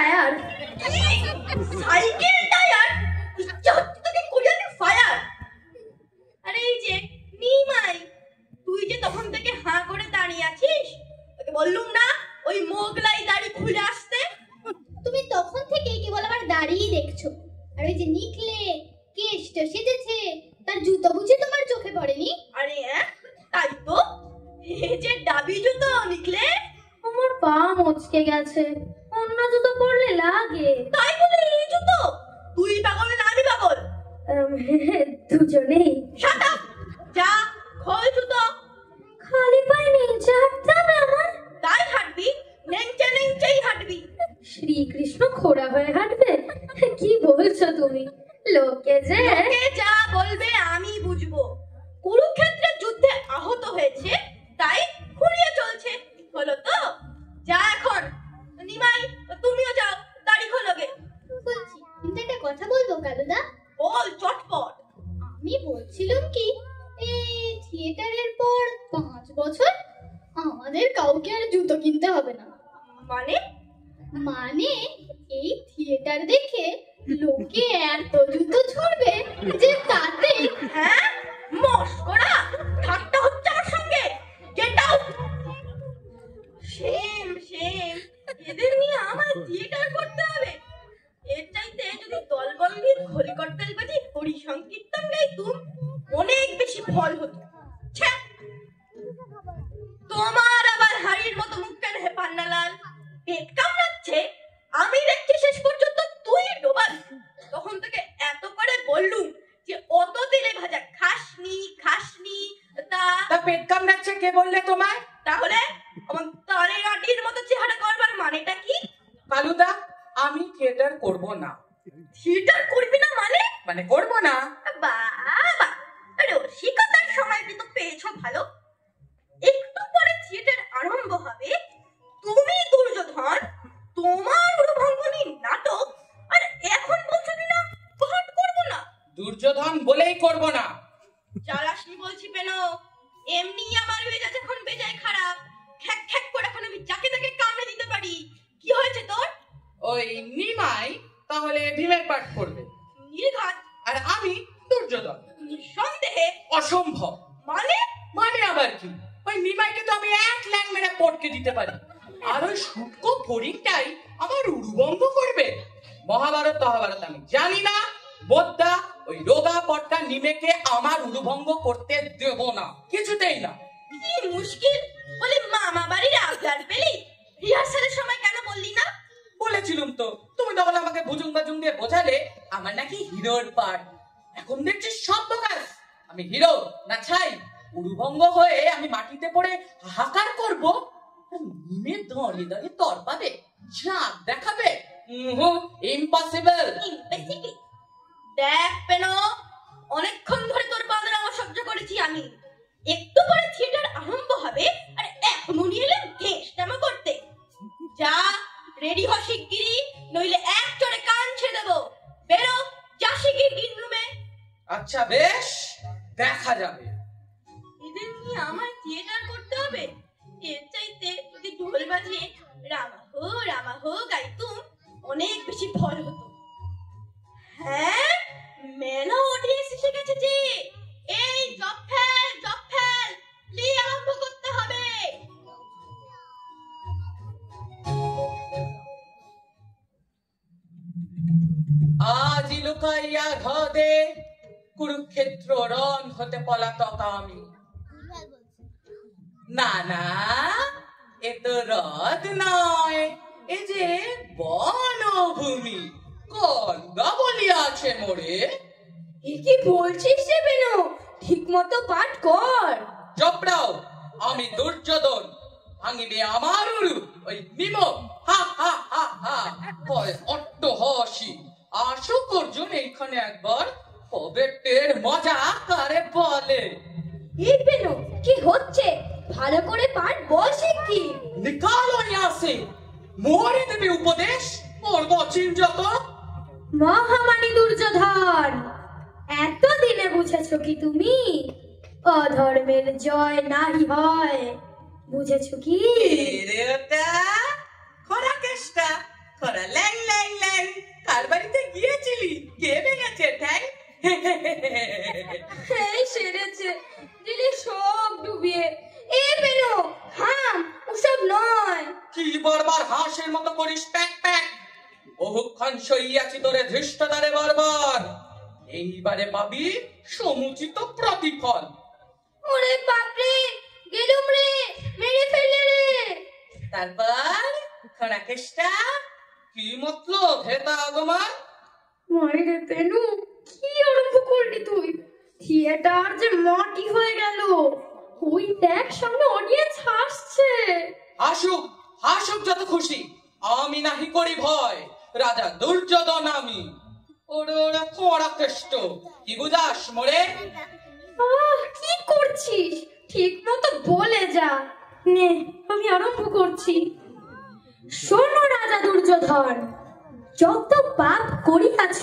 Tyre. Cycle tyre? ইচ্ছা হচ্ছে তোকে কোরিয়ান ফায়ার। আরে এই যে নিমাই, তুই যে তখন থেকে হাঁ করে দাঁড়িয়ে আছিস, তোকে বললুম না ওই মোগলাই দাড়ি খুলে আসতে? তুমি তখন থেকেই কেবল আমার দাঁড়িয়েই দেখছো। আর ওই যে নিকলে কেষ্ট সেজেছে, তার জুতো বুঝে তোমার চোখে পড়েনি? আরে হ্যাঁ, তাই তো। এই যে ডাবি জুতো নিকলে, আমার পা মচকে গেছে, অন্য জুতো পরলে লাগে। তাই বলে এই জুতো? তুই পাগল না আমি পাগল? দুজনেই। Shut up! যা খোল জুতো। খালি পায়ে নেচে হাঁটতে হবে আমার? তাই হাঁটবি, নেংচে নেংচেই হাঁটবি। শ্রীকৃষ্ণ খোড়া হয়ে হাঁটবে? কি বলছো তুমি? লোকে যা বলবে আমি বুঝবো। কুরুক্ষেত্রের যুদ্ধে আহত হয়েছে, তাই খুঁড়িয়ে চলছে, হলো তো? যা এখন। নিমাই, তুমিও যাও, দাড়ি খোলোগে। বলছি, কিন্তু একটা কথা বলবো কালুদা? বল চটপট। আমি বলছিলাম কি, এই থিয়েটারের পর 5 বছর আমাদের কাউকে আর জুতো কিনতে হবে না। মানে এই থিয়েটার দেখে লোকে এত জুতো ছুড়বে যে তাতে। হ্যাঁ, মস্করা ঠাট্টা হচ্ছে আমার সঙ্গে। Get out. সেম এদের নিয়ে আমার থিয়েটার করতে হবে? এর চাইতে যদি দলবলবীর খোলি করতাল বাজি হরি সংকীর্তন গাইতুম, অনেক বেশি ফল হতো। ছ্যা! তোমার আবার হাড়ির মতো মুখ কেন হে পান্নালাল? পেট কামড়াচ্ছে, আমি দেখছি শেষ পর্যন্ত তুই ডোবাল। তখন থেকে এত করে বললুম যে অত তেলে ভাজা খাসনি, তা পেট কামড়াচ্ছে কে বললে তোমায়? তাহলে আমার তারে আটির মতো চেহারা করবার মানেটা কি? কালুদা, আমি থিয়েটার করব না। থিয়েটার করবি না মানে? মানে করব না। বাবা, রসিকতার সময় তো পেয়েছো ভালো। একটু পরে থিয়েটার আরম্ভ হবে, তুমি দুর্যোধন, তোমার উরুভঙ্গনী নাটক, আর এখন বলছো কিনা পাঠ করবো না। দুর্যোধন বলেই করব না। চালাসনি বলছি পেন, এমনি আমার মেজাজ এখন বেজায় খারাপ। খ্যাক খ্যাক করে এখন আমি যাকে তাকে কামড়ে দিতে পারি। কি হয়েছে তোর? ওই নিমাই তাহলে ভীমের পাঠ করবে, নির্ঘাত। আর আমি দুর্যোধন। নিঃসন্দেহে। অসম্ভব। মানে আবার কি? ওই নিমাইকে তো আমি এক ল্যাং মেরে পটকে দিতে পারি, আর ওই শুটকো ফড়িংটাই আমার উরুভঙ্গ করবে। মহাভারত আমি জানি না, বোদ্ধা ওই রোগা পটকা নিমেকে আমার উরুভঙ্গ করতে দেব না, কিছুতেই না। কি মুশকিল! বলে মামা বাড়ির আবদার পেলি, রিহার্সালের সময় কেন বললি না? বলেছিলাম তো, তুমি তখন আমাকে ভুজুং বাজুং দিয়ে বোঝালে আমার নাকি হিরোর পাঠ। এখন দেখছিস সব বোগাস। আমি হিরো না ছাই? উরুভঙ্গ হয়ে আমি মাটিতে পড়ে হাহাকার করব, নিমে দাঁড়িয়ে তর পাবে, ঝাঁক দেখাবে। ইম্পসিবল। দেখ পেন, অনেকক্ষণ ধরে তোর বাঁদরামো সহ্য করেছি আমি। একটু পরে থিয়েটার আরম্ভ হবে, আর এখনো নিয়ে এলেন ঘেঁষটামো করতে। যা রেডি হ শিগগিরি, নইলে এক চড়ে কান ছেড়ে দেবো। বেরো, যা শিগগির গ্রিন রুমে। আচ্ছা বেশ, দেখা যাবে। এদের নিয়ে আমার থিয়েটার করতে হবে? এর চাইতে যদি ঢোল বাজিয়ে রামা হো গাইতুম, অনেক বেশি ফল হতো। হ্যাঁ, মেলা অডিয়েন্স এসে গেছে যে। এই জব ফেল, প্লে আরম্ভ করতে হবে। আজি লুকাইয়া ঘদে কুরুক্ষেত্র রণ হতে পলাতক আমি। না, এ তো হ্রদ নয়, এ যে বনভূমি। গঙ্গা বলিয়াছে মোরে। এ কি বলছিস রে বেনু? ঠিক মতো পাঠ কর। চপড়াও, আমি দুর্যোধন, ভাঙিবে আমার উরু ওই নিম। হা হা হা হা, হয় অট্টহাসি। আসুক অর্জুন এইখানে একবার, কবে টের মজা কারে বলে। এই বেনু, কি হচ্ছে? ভালো করে পাঠ বল কি? নিকালো ইয়াসে, মোরে দেবে উপদেশ, পর্ব চিনযত। মহামানী দুর্যোধন, এতদিনে বুঝেছো কি তুমি? অধর্মের জয় নাই হয়, বুঝেছো কি? রে ওটা খরা কেষ্টা, খরা ল্যাং ল্যাং ল্যাং, কার বাড়িতে গিয়েছিলি? কে ভেঙেছে ঠ্যাং? এই সেরেছে দিলে সব ডুবিয়ে। এ বেরো, হাম, ওসব নয়। কি বারবার হাঁসের মতো করিস প্যাক প্যাক? বহুক্ষণ সইয়াছি তোরে ধৃষ্টতারে বারবার, এইবারে পাবি সমুচিত প্রতিফল। ওরে বাপরে, গেলুম রে, মেরে ফেললে রে। তারপর খরাকেশটা কি মতলব হেতা আগমন? মারে পেনু, কি আরম্ভ করলি তুই? থিয়েটার যে মাটি হয়ে গেল। ওই দেখ, সামনে অডিয়েন্স হাসছে। হাসুক হাসুক যত খুশি, আমি নাহি করি ভয়। রাজা দুর্যোধন আমি। ওরে ওরে খরাকেষ্ট, কি বুঝাস মোরে? কি করছিস? ঠিক মতো বলে যা। নে, আমি আরম্ভ করছি। শোনো রাজা দুর্যোধন, যত পাপ করিয়াছ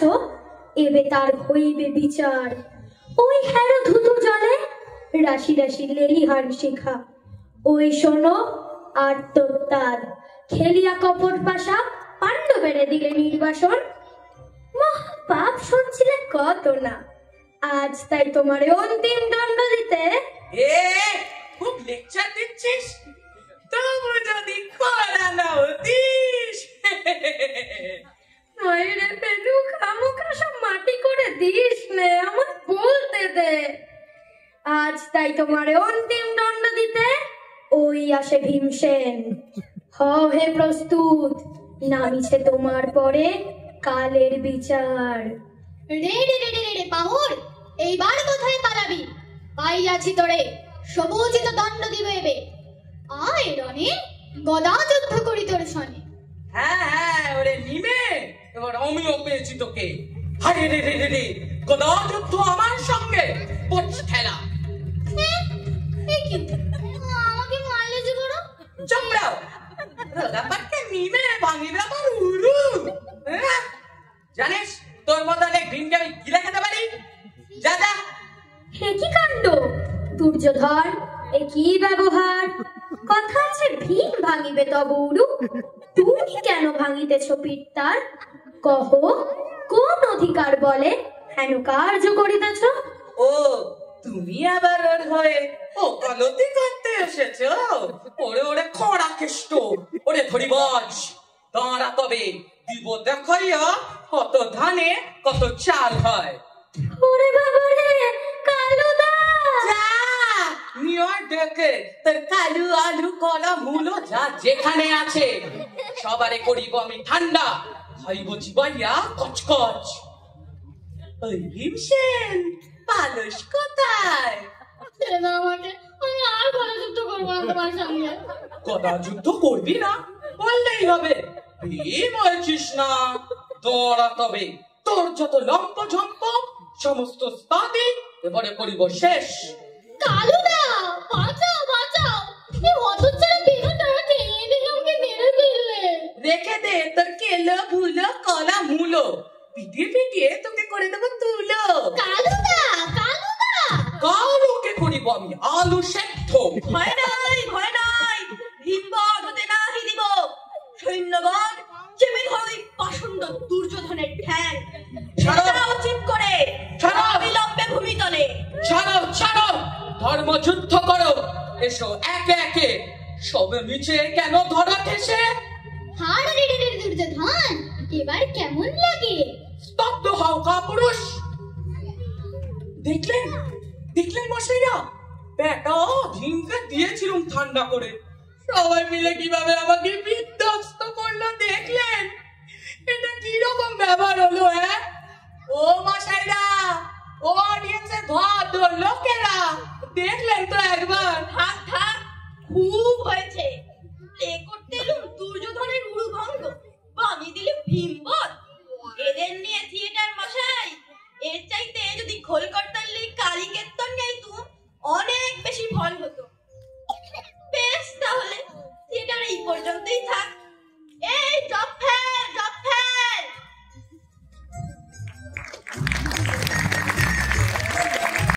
এবে তার হইবে বিচার। ওই হেরো ধুতু জলে রাশি রাশি লেলিহান শিখা। ওই শোনো আত্মত্যাগ, খেলিয়া কপট পাশা পাণ্ডবের দিলে নির্বাসন। মহা পাপ শুনছিলে কত না, আজ তাই তোমার অন্তিম দণ্ড দিতে। এ খুব লেকচার দিচ্ছিস, তবু যদি খরা না হতিস। মায়ের পেলু, খামোখা সব মাটি করে দিস নে, আমার বলতে দে। আজ তাই তোমার অন্তিম দণ্ড দিতে ওই আসে ভীমসেন। হও হে প্রস্তুত, নামিছে তোমার পরে কালের বিচার। রে রে রে রে রে পাহুর, এইবার কোথায় পালাবি? পাইয়াছি তোরে, সমুচিত দণ্ড দিব এবে। আয় রণে, গদা যুদ্ধ করি তোর সনে। হ্যাঁ হ্যাঁ, ওরে নিমে, এবার আমিও পেয়েছি তোকে। হারে রে রে রে রে, গদা যুদ্ধ আমার সঙ্গে, পড়ছে খেলা। এ কি, আমাকে মারলে যে বড়? চমড়াও, রোগাপাটকে নিমে ভাঙিবে আবার উরু। জানিস তোর মতো অনেক ভিনকে আমি গিলে খেতে পারি। যা যা। হে কি কাণ্ড দুর্যোধন, এ কি ব্যবহার? কথা আছে ভীম ভাঙিবে তব উরু, তুমি কেন ভাঙিতেছ পিঠ তার? কহ, কোন অধিকার বলে হেন কার্য করিতেছ? ও, তুমি আবার ওর হয়ে ওকালতি করতে এসেছ? ওরে ওরে খরাকেষ্ট, ওরে ধরিবাজ, দাঁড়া তবে দিব দেখাইয়া কত ধানে কত চাল হয়। ওরে বাবা রে, কালুদা! যা নিয়ে ডেকে তোর কালু আলু কলা মূলো যা যেখানে আছে সবারে করিব আমি ঠান্ডা, খাইব চিবাইয়া কচকচ। ওই ভীমসেন, পালস কোথায়? ছেড়ে দাও আমাকে, আমি আর গদা যুদ্ধ করবো না তোমার সঙ্গে। গদা যুদ্ধ করবি না বললেই হবে। ভীম হয়েছিস না, তোরা তবে তোর যত লম্প ঝম্প সমস্ত স্তাদি এবারে করিব শেষ। কালুদা, বাঁচাও বাঁচাও, এই হতচ্ছাড়া বেরোটা টেনে টেনে আমাকে মেরে ফেললে। রেখে দে তোর কেলো ভুলো কলা মূলো, পিটিয়ে পিটিয়ে তোকে করে দেবো তুলো। কালুদা, কালুদা! কালুকে করিব আমি আলু সেদ্ধ। ভয় নাই, ভয় নাই, ভীমবর হতে নাহি দিব। সৈন্যগণ, চেপে ধরো এই পাষণ্ড দুর্যোধনের ঠ্যাং। ছাড়ো, উচিত করে ছাড়ো, অবিলম্বে ভূমিতলে। ছাড়ো ছাড়ো, ধর্মযুদ্ধ করো। এসো একে একে, সবে নিচে কেন ধরা ঠেসে? হাড় রে রে রে দুর্যোধন, এবার কেমন লাগে? স্তব্ধ হও কাপুরুষ। দেখলেন দেখলেন মশাইরা, বেটা ভীমকে দিয়েছিলাম ঠান্ডা করে, সবাই মিলে কিভাবে আমাকে বিধ্বস্ত করলো দেখলেন? এটা কিরকম ব্যবহার হলো? হ্যাঁ ও মশাইরা, ও অডিয়েন্সের ভদ্র লোকেরা, দেখলেন তো একবার? থাক থাক, খুব